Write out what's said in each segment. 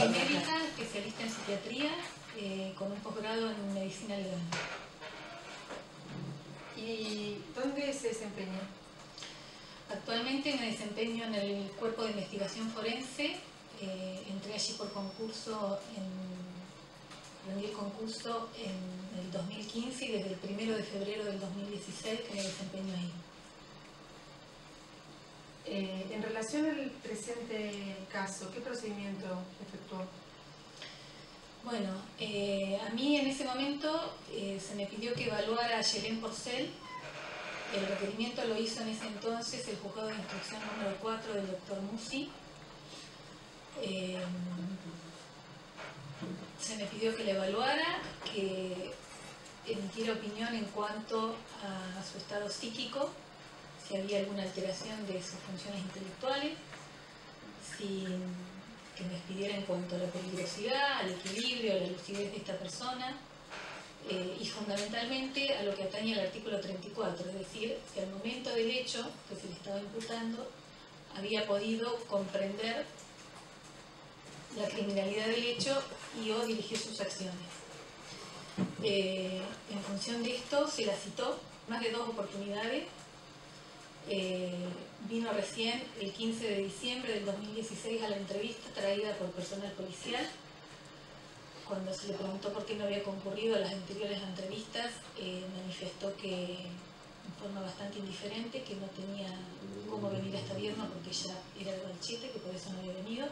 Soy médica, especialista en psiquiatría, con un posgrado en medicina legal. ¿Y dónde se desempeña? Actualmente me desempeño en el Cuerpo de Investigación Forense. Entré allí por concurso, rendí el concurso en el 2015 y desde el 1 de febrero del 2016 que me desempeño ahí. En relación al presente caso, ¿qué procedimiento efectuó? Bueno, a mí en ese momento se me pidió que evaluara a Yelén Porcel. El requerimiento lo hizo en ese entonces el juzgado de instrucción número 4 del doctor Musi. Se me pidió que la evaluara, que emitiera opinión en cuanto a su estado psíquico, si había alguna alteración de sus funciones intelectuales, que me expidiera en cuanto a la peligrosidad, al equilibrio, a la lucidez de esta persona, y fundamentalmente a lo que atañe al artículo 34, es decir, que al momento del hecho que se le estaba imputando había podido comprender la criminalidad del hecho y o dirigir sus acciones. En función de esto se la citó más de 2 oportunidades. Vino recién el 15 de diciembre del 2016 a la entrevista traída por personal policial. Cuando se le preguntó por qué no había concurrido a las anteriores entrevistas, manifestó que en forma bastante indiferente, que no tenía cómo venir hasta Vierno porque ella era de Balchete, que por eso no había venido.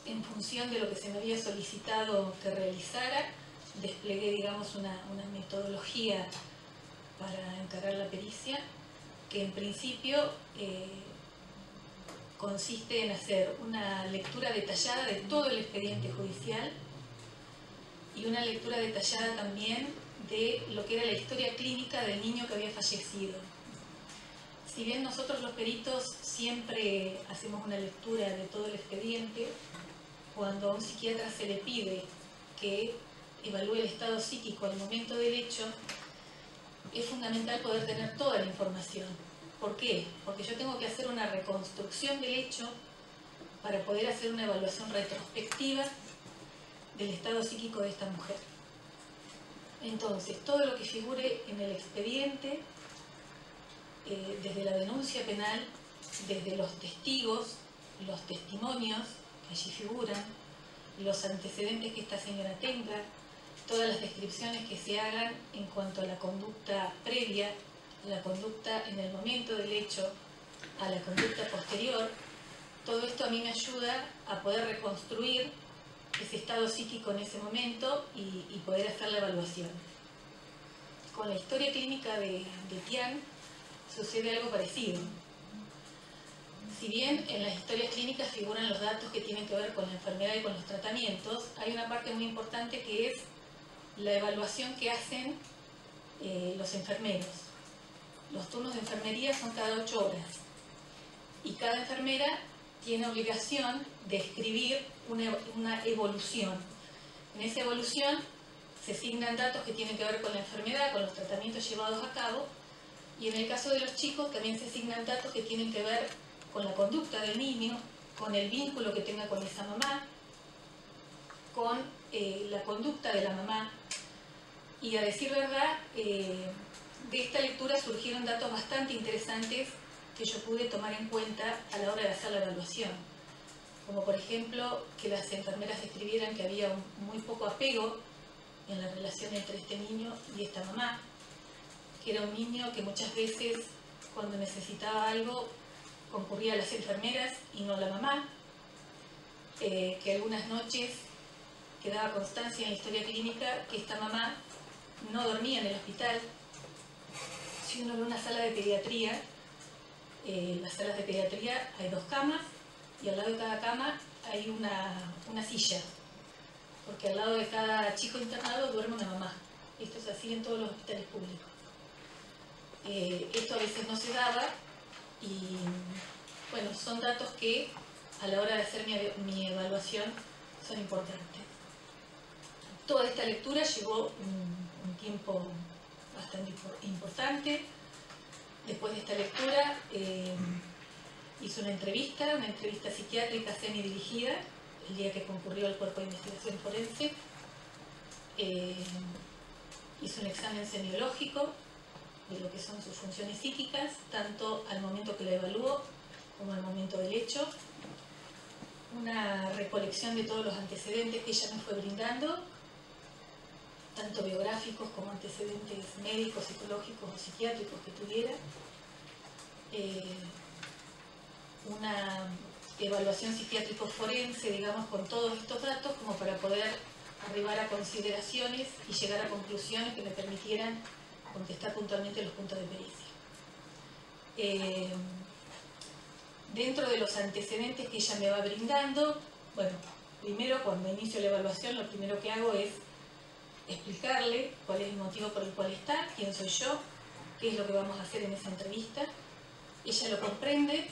En función de lo que se me había solicitado que realizara, desplegué, digamos, una metodología para encarar la pericia, que en principio consiste en hacer una lectura detallada de todo el expediente judicial y una lectura detallada también de lo que era la historia clínica del niño que había fallecido. Si bien nosotros los peritos siempre hacemos una lectura de todo el expediente, cuando a un psiquiatra se le pide que evalúe el estado psíquico al momento del hecho, es fundamental poder tener toda la información. ¿Por qué? Porque yo tengo que hacer una reconstrucción del hecho para poder hacer una evaluación retrospectiva del estado psíquico de esta mujer. Entonces, todo lo que figure en el expediente, desde la denuncia penal, desde los testigos, los testimonios que allí figuran, los antecedentes que esta señora tenga, todas las descripciones que se hagan en cuanto a la conducta previa, a la conducta en el momento del hecho, a la conducta posterior, todo esto a mí me ayuda a poder reconstruir ese estado psíquico en ese momento y poder hacer la evaluación. Con la historia clínica de Tian sucede algo parecido. Si bien en las historias clínicas figuran los datos que tienen que ver con la enfermedad y con los tratamientos, hay una parte muy importante que es la evaluación que hacen los enfermeros. Los turnos de enfermería son cada 8 horas y cada enfermera tiene obligación de escribir una evolución. En esa evolución se asignan datos que tienen que ver con la enfermedad, con los tratamientos llevados a cabo, y en el caso de los chicos también se asignan datos que tienen que ver con la conducta del niño, con el vínculo que tenga con esa mamá, con la conducta de la mamá. Y a decir verdad, de esta lectura surgieron datos bastante interesantes que yo pude tomar en cuenta a la hora de hacer la evaluación. Como por ejemplo, que las enfermeras describieran que había muy poco apego en la relación entre este niño y esta mamá, que era un niño que muchas veces cuando necesitaba algo concurría a las enfermeras y no a la mamá, que algunas noches quedaba constancia en la historia clínica que esta mamá no dormía en el hospital. Si uno ve una sala de pediatría, en las salas de pediatría hay 2 camas y al lado de cada cama hay una silla, porque al lado de cada chico internado duerme una mamá. Esto es así en todos los hospitales públicos. Esto a veces no se daba y bueno, son datos que a la hora de hacer mi evaluación son importantes. Toda esta lectura llevó un tiempo bastante importante. Después de esta lectura hizo una entrevista psiquiátrica semidirigida, el día que concurrió al Cuerpo de Investigación Forense. Hizo un examen semiológico de lo que son sus funciones psíquicas, tanto al momento que la evaluó como al momento del hecho. Una recolección de todos los antecedentes que ella me fue brindando, tanto biográficos como antecedentes médicos, psicológicos o psiquiátricos que tuviera. Una evaluación psiquiátrico forense, digamos, con todos estos datos, como para poder arribar a consideraciones y llegar a conclusiones que me permitieran contestar puntualmente los puntos de pericia. Dentro de los antecedentes que ella me va brindando, bueno, primero cuando inicio la evaluación, lo primero que hago es explicarle cuál es el motivo por el cual está, quién soy yo, qué es lo que vamos a hacer en esa entrevista. Ella lo comprende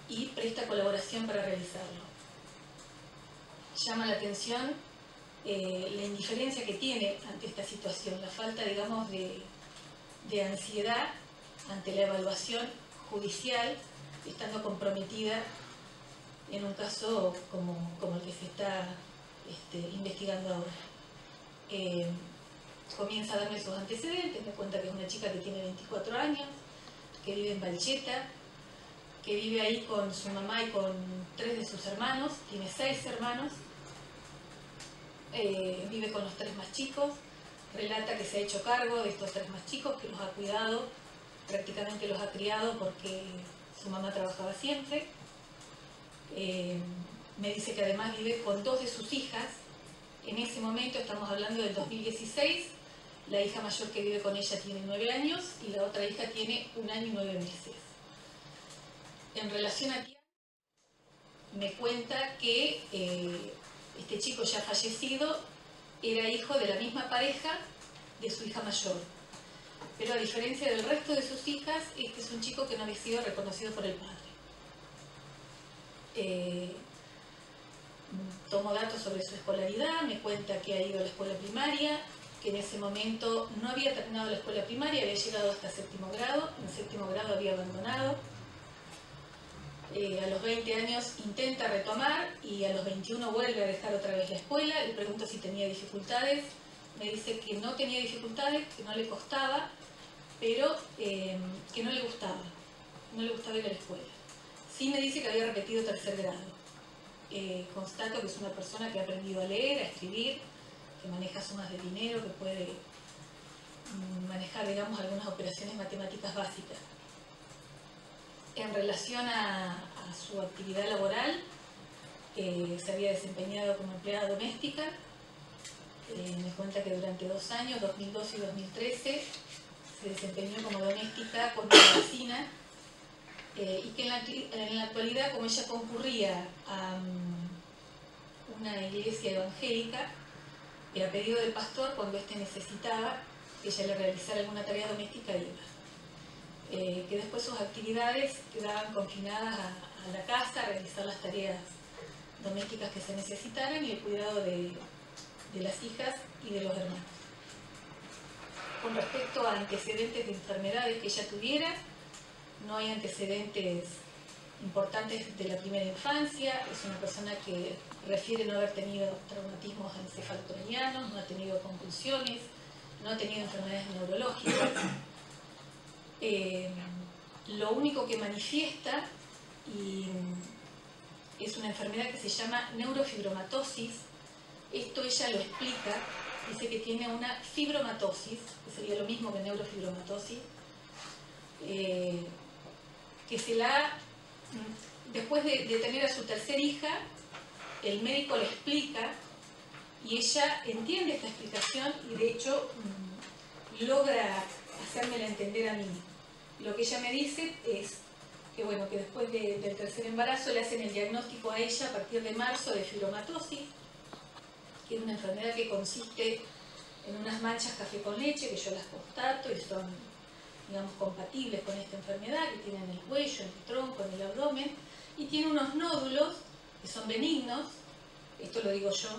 y presta colaboración para realizarlo. Llama la atención la indiferencia que tiene ante esta situación, la falta, digamos, de ansiedad ante la evaluación judicial, estando comprometida en un caso como el que se está investigando ahora. Comienza a darme sus antecedentes, me cuenta que es una chica que tiene 24 años, que vive en Valcheta, que vive ahí con su mamá y con 3 de sus hermanos, tiene 6 hermanos, vive con los 3 más chicos, relata que se ha hecho cargo de estos 3 más chicos, que los ha cuidado, prácticamente los ha criado porque su mamá trabajaba siempre. Me dice que además vive con 2 de sus hijas. En ese momento, estamos hablando del 2016, la hija mayor que vive con ella tiene 9 años y la otra hija tiene 1 año y 9 meses. En relación a Tian, me cuenta que este chico ya fallecido era hijo de la misma pareja de su hija mayor. Pero a diferencia del resto de sus hijas, este es un chico que no había sido reconocido por el padre. Tomo datos sobre su escolaridad, me cuenta que ha ido a la escuela primaria, que en ese momento no había terminado la escuela primaria, había llegado hasta 7º grado, en 7º grado había abandonado. A los 20 años intenta retomar y a los 21 vuelve a dejar otra vez la escuela. Le pregunto si tenía dificultades, me dice que no tenía dificultades, que no le costaba, pero que no le gustaba ir a la escuela. Sí me dice que había repetido 3er grado. Constato que es una persona que ha aprendido a leer, a escribir, que maneja sumas de dinero, que puede manejar, digamos, algunas operaciones matemáticas básicas. En relación a su actividad laboral, se había desempeñado como empleada doméstica. Me cuenta que durante 2 años, 2012 y 2013, se desempeñó como doméstica con una vecina, y que en la actualidad, como ella concurría a una iglesia evangélica, a pedido del pastor, cuando éste necesitaba que ella le realizara alguna tarea doméstica, iba. Que después sus actividades quedaban confinadas a la casa, a realizar las tareas domésticas que se necesitaran y el cuidado de las hijas y de los hermanos. Con respecto a antecedentes de enfermedades que ella tuviera, no hay antecedentes importantes de la primera infancia. Es una persona que refiere no haber tenido traumatismos encefalocranianos, no ha tenido convulsiones, no ha tenido enfermedades neurológicas. Lo único que manifiesta es una enfermedad que se llama neurofibromatosis. Esto ella lo explica, dice que tiene una fibromatosis, que sería lo mismo que neurofibromatosis, que se la, después de tener a su 3er hija, el médico le explica y ella entiende esta explicación y de hecho logra hacérmela entender a mí. Lo que ella me dice es que, bueno, que después del 3er embarazo le hacen el diagnóstico a ella a partir de marzo de fibromatosis, que es una enfermedad que consiste en unas manchas café con leche, que yo las constato y son, digamos, compatibles con esta enfermedad, que tienen en el cuello, en el tronco, en el abdomen, y tiene unos nódulos que son benignos, esto lo digo yo,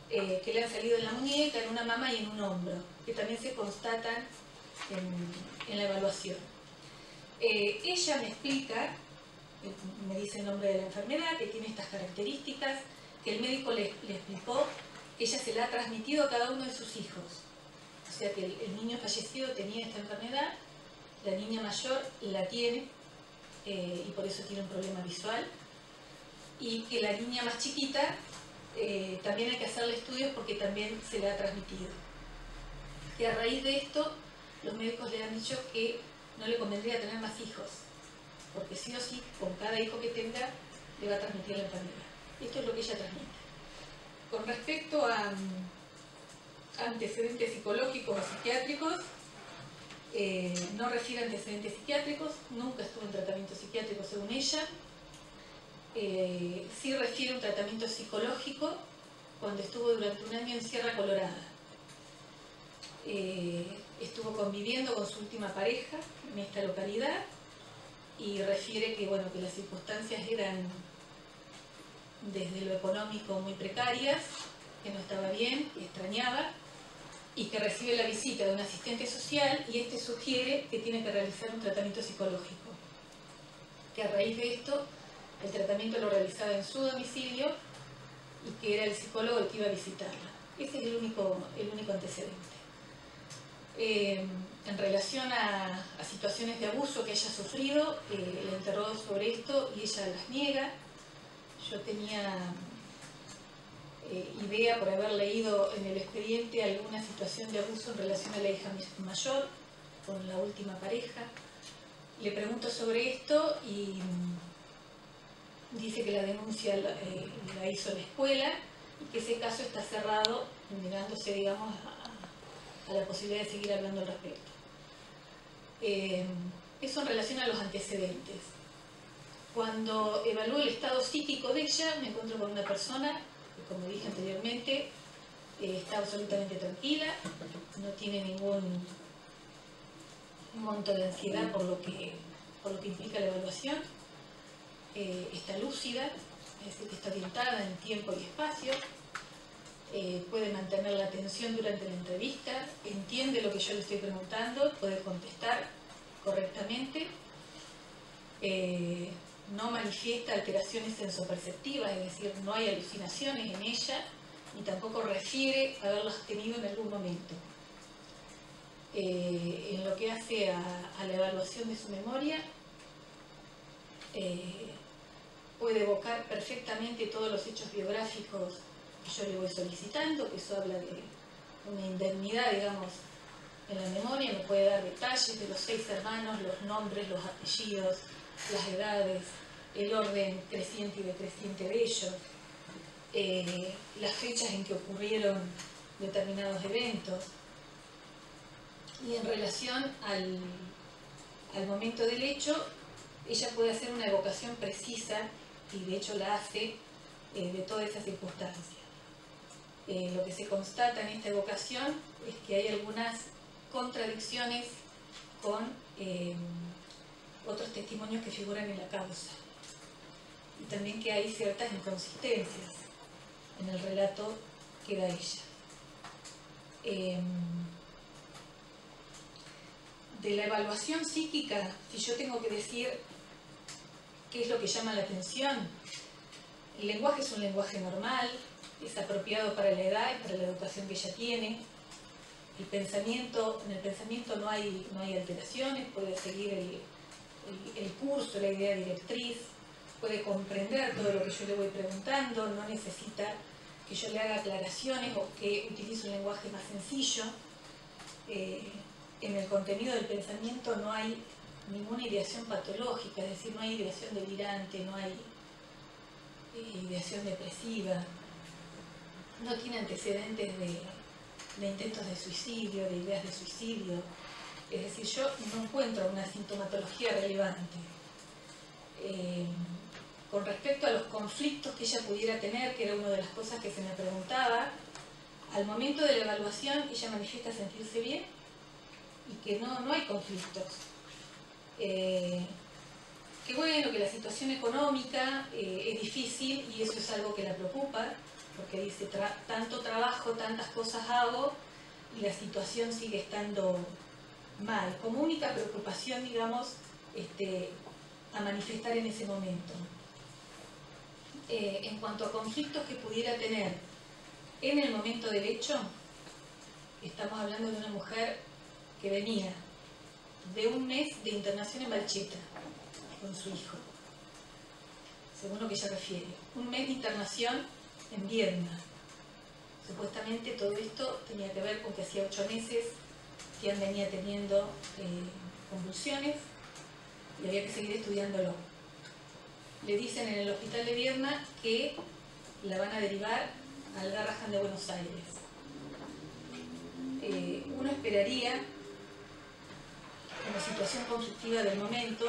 que le han salido en la muñeca, en una mama y en un hombro, que también se constatan en la evaluación. Ella me explica me dice el nombre de la enfermedad, que tiene estas características, que el médico le explicó que ella se la ha transmitido a cada uno de sus hijos. O sea que el niño fallecido tenía esta enfermedad, la niña mayor la tiene y por eso tiene un problema visual, y que la niña más chiquita también hay que hacerle estudios porque también se le ha transmitido. Y a raíz de esto, los médicos le han dicho que no le convendría tener más hijos, porque sí o sí, con cada hijo que tenga, le va a transmitir la enfermedad. Esto es lo que ella transmite. Con respecto a antecedentes psicológicos o psiquiátricos, no refiere a antecedentes psiquiátricos, nunca estuvo en tratamiento psiquiátrico según ella. Sí refiere a un tratamiento psicológico cuando estuvo durante un año en Sierra Colorada. Estuvo conviviendo con su última pareja en esta localidad y refiere que, bueno, que las circunstancias eran desde lo económico muy precarias, que no estaba bien, que extrañaba, y que recibe la visita de un asistente social y este sugiere que tiene que realizar un tratamiento psicológico, que a raíz de esto el tratamiento lo realizaba en su domicilio y que era el psicólogo el que iba a visitarla. Ese es el único antecedente. En relación a situaciones de abuso que haya sufrido, le interrogó sobre esto y ella las niega. Yo tenía idea por haber leído en el expediente alguna situación de abuso en relación a la hija mayor con la última pareja. Le pregunto sobre esto y dice que la denuncia la hizo la escuela y que ese caso está cerrado, negándose, digamos, a la posibilidad de seguir hablando al respecto. Eso en relación a los antecedentes. Cuando evalúo el estado psíquico de ella, me encuentro con una persona que, como dije anteriormente, está absolutamente tranquila, no tiene ningún monto de ansiedad por lo que implica la evaluación, está lúcida, es decir, que está orientada en tiempo y espacio, puede mantener la atención durante la entrevista, entiende lo que yo le estoy preguntando, puede contestar correctamente, no manifiesta alteraciones sensoperceptivas, es decir, no hay alucinaciones en ella, ni tampoco refiere haberlas tenido en algún momento. En lo que hace a la evaluación de su memoria, puede evocar perfectamente todos los hechos biográficos que yo le voy solicitando, que eso habla de una indemnidad, digamos, en la memoria, me puede dar detalles de los 6 hermanos, los nombres, los apellidos, las edades, el orden creciente y decreciente de ellos, las fechas en que ocurrieron determinados eventos. Y en relación al momento del hecho, ella puede hacer una evocación precisa, y de hecho la hace, de toda esa circunstancia. Lo que se constata en esta evocación es que hay algunas contradicciones con otros testimonios que figuran en la causa. Y también que hay ciertas inconsistencias en el relato que da ella. De la evaluación psíquica, si yo tengo que decir qué es lo que llama la atención, el lenguaje es un lenguaje normal, es apropiado para la edad y para la educación que ella tiene. En el pensamiento no hay alteraciones, puede seguir el curso, la idea directriz, puede comprender todo lo que yo le voy preguntando, no necesita que yo le haga aclaraciones o que utilice un lenguaje más sencillo. En el contenido del pensamiento no hay ninguna ideación patológica, es decir, no hay ideación delirante, no hay ideación depresiva, no tiene antecedentes de intentos de suicidio, de ideas de suicidio. Es decir, yo no encuentro una sintomatología relevante. Con respecto a los conflictos que ella pudiera tener, que era una de las cosas que se me preguntaba, al momento de la evaluación ella manifiesta sentirse bien y que no hay conflictos. Que bueno, que la situación económica es difícil y eso es algo que la preocupa, porque dice, tanto trabajo, tantas cosas hago y la situación sigue estando mal. Como única preocupación, digamos, a manifestar en ese momento. En cuanto a conflictos que pudiera tener en el momento del hecho, estamos hablando de una mujer que venía de un mes de internación en Balcheta con su hijo, según lo que ella refiere. Un mes de internación en Viedma. Supuestamente todo esto tenía que ver con que hacía 8 meses que venía teniendo convulsiones y había que seguir estudiándolo. Le dicen en el hospital de Viedma que la van a derivar al Garrahan de Buenos Aires. Uno esperaría, como situación conflictiva del momento,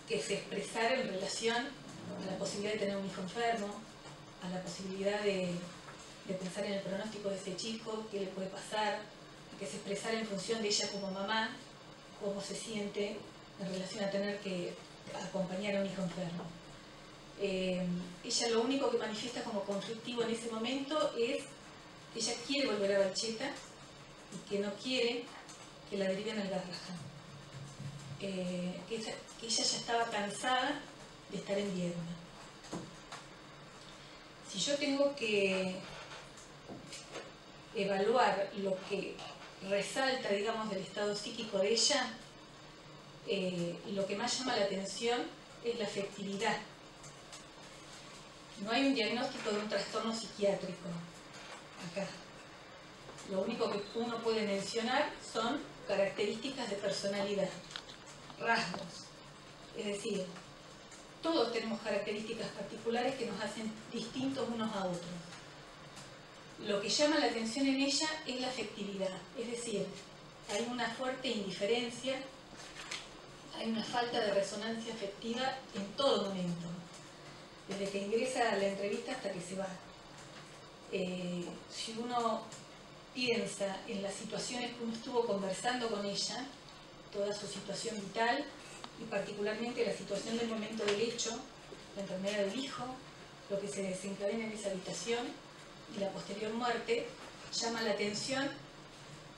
que se expresara en relación a la posibilidad de tener un hijo enfermo, a la posibilidad de pensar en el pronóstico de ese chico, qué le puede pasar, que se expresara en función de ella como mamá, cómo se siente en relación a tener que acompañar a un hijo enfermo. Ella lo único que manifiesta como conflictivo en ese momento es que ella quiere volver a Balcheta y que no quiere que la deriven al Garrahan. Que ella ya estaba cansada de estar en Viedma. Si yo tengo que evaluar lo que resalta, digamos, del estado psíquico de ella, lo que más llama la atención es la afectividad. No hay un diagnóstico de un trastorno psiquiátrico acá. Lo único que uno puede mencionar son características de personalidad, rasgos. Es decir, todos tenemos características particulares que nos hacen distintos unos a otros. Lo que llama la atención en ella es la afectividad, es decir, hay una fuerte indiferencia, hay una falta de resonancia afectiva en todo momento, desde que ingresa a la entrevista hasta que se va. Si uno piensa en las situaciones que uno estuvo conversando con ella, toda su situación vital, y particularmente la situación del momento del hecho, la enfermedad del hijo, lo que se desencadena en esa habitación y la posterior muerte, llama la atención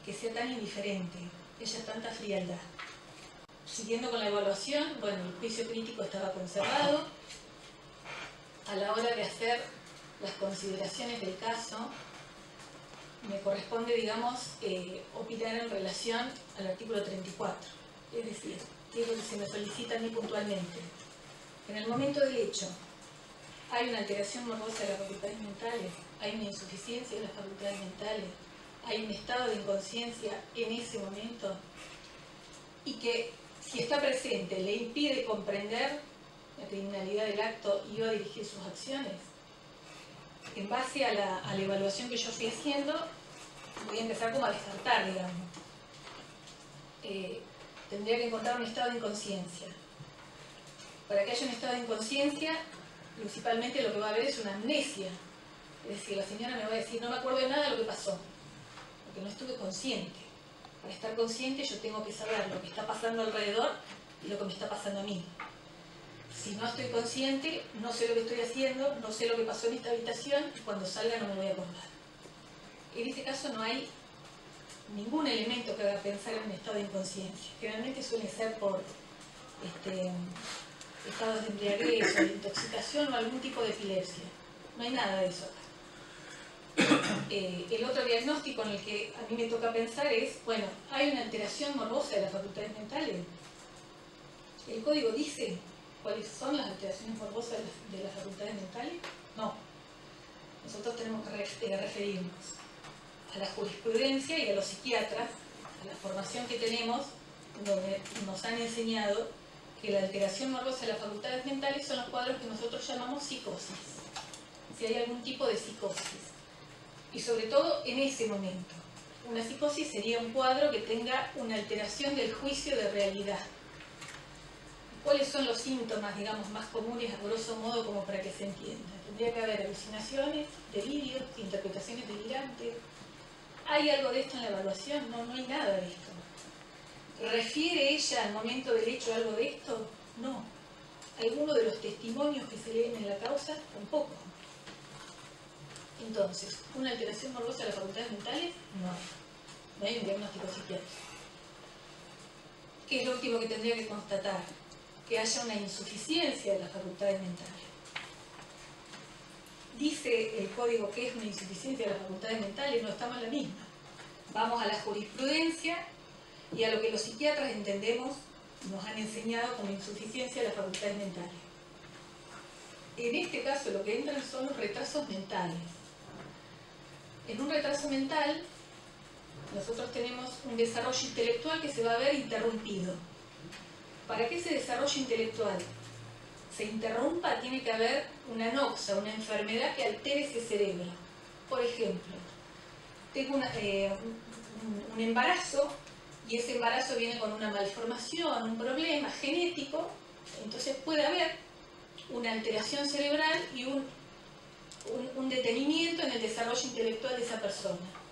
que sea tan indiferente, que haya tanta frialdad. Siguiendo con la evaluación, bueno, el juicio crítico estaba conservado. A la hora de hacer las consideraciones del caso, me corresponde, digamos, opinar en relación al artículo 34, es decir, que es lo que se me solicita a mí puntualmente. En el momento del hecho, hay una alteración morbosa de las facultades mentales, hay una insuficiencia de las facultades mentales, hay un estado de inconsciencia en ese momento, y que si está presente le impide comprender la criminalidad del acto y o dirigir sus acciones. En base a la evaluación que yo fui haciendo, voy a empezar como a descartar, digamos. Tendría que encontrar un estado de inconsciencia. Para que haya un estado de inconsciencia, principalmente lo que va a haber es una amnesia. Es decir, la señora me va a decir, no me acuerdo de nada de lo que pasó, porque no estuve consciente. Para estar consciente yo tengo que saber lo que está pasando alrededor y lo que me está pasando a mí. Si no estoy consciente, no sé lo que estoy haciendo, no sé lo que pasó en esta habitación y cuando salga no me voy a acordar. En este caso no hay ningún elemento que haga pensar en un estado de inconsciencia. Generalmente suele ser por estados de embriaguez o de intoxicación o algún tipo de epilepsia. No hay nada de eso acá. El otro diagnóstico en el que a mí me toca pensar es, bueno, ¿hay una alteración morbosa de las facultades mentales? ¿El código dice cuáles son las alteraciones morbosas de las facultades mentales? No. Nosotros tenemos que referirnos a la jurisprudencia y a los psiquiatras, a la formación que tenemos, donde nos han enseñado que la alteración morbosa de las facultades mentales son los cuadros que nosotros llamamos psicosis. Si hay algún tipo de psicosis. Y sobre todo en ese momento. Una psicosis sería un cuadro que tenga una alteración del juicio de realidad. ¿Cuáles son los síntomas, digamos, más comunes, a grosso modo, como para que se entienda? Tendría que haber alucinaciones, delirios, interpretaciones delirantes. ¿Hay algo de esto en la evaluación? No, no hay nada de esto. ¿Refiere ella al momento del hecho algo de esto? No. ¿Alguno de los testimonios que se leen en la causa? Tampoco. Entonces, ¿una alteración morbosa de las facultades mentales? No. No hay un diagnóstico psiquiátrico. ¿qué es lo último que tendría que constatar? Que haya una insuficiencia de las facultades mentales. Dice el código que es una insuficiencia de las facultades mentales, no estamos en la misma. Vamos a la jurisprudencia y a lo que los psiquiatras entendemos, nos han enseñado como insuficiencia de las facultades mentales. En este caso lo que entran son los retrasos mentales. En un retraso mental nosotros tenemos un desarrollo intelectual que se va a ver interrumpido. Para que ese desarrollo intelectual se interrumpa, tiene que haber una noxa, una enfermedad que altere ese cerebro. Por ejemplo, tengo un embarazo y ese embarazo viene con una malformación, un problema genético, entonces puede haber una alteración cerebral y un detenimiento en el desarrollo intelectual de esa persona.